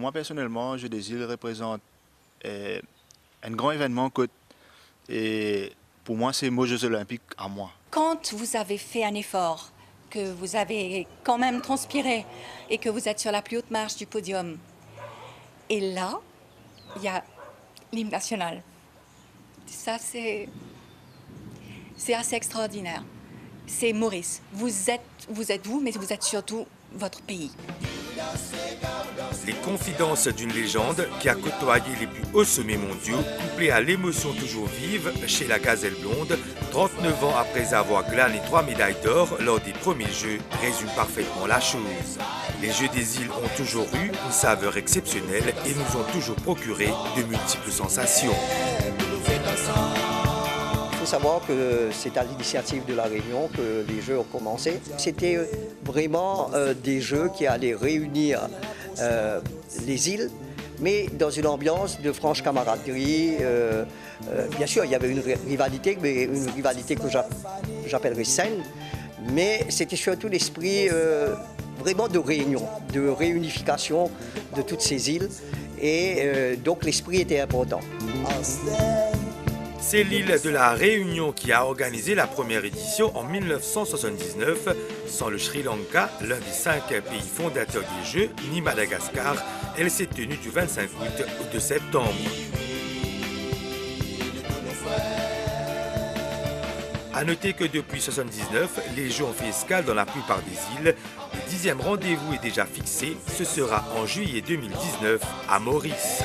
moi personnellement, Jeux des îles représente un grand événement et pour moi, c'est mes Jeux olympiques à moi. Quand vous avez fait un effort, que vous avez quand même transpiré et que vous êtes sur la plus haute marche du podium, et là, il y a l'hymne national. Ça, c'est assez extraordinaire. C'est Maurice. Vous êtes vous, mais vous êtes surtout votre pays. Les confidences d'une légende qui a côtoyé les plus hauts sommets mondiaux, couplées à l'émotion toujours vive chez la gazelle blonde, 39 ans après avoir glané 3 médailles d'or lors des premiers Jeux, résume parfaitement la chose. Les Jeux des îles ont toujours eu une saveur exceptionnelle et nous ont toujours procuré de multiples sensations. Il faut savoir que c'est à l'initiative de la Réunion que les Jeux ont commencé. C'était vraiment des Jeux qui allaient réunir les îles, mais dans une ambiance de franche camaraderie. Bien sûr, il y avait une rivalité, mais une rivalité que j'appellerais saine, mais c'était surtout l'esprit vraiment de réunion, de réunification de toutes ces îles, et donc l'esprit était important. C'est l'île de la Réunion qui a organisé la première édition en 1979, sans le Sri Lanka, l'un des 5 pays fondateurs des Jeux, ni Madagascar. Elle s'est tenue du 25 août au 2 septembre. A noter que depuis 1979, les Jeux ont fait escale dans la plupart des îles. Le 10e rendez-vous est déjà fixé, ce sera en juillet 2019 à Maurice.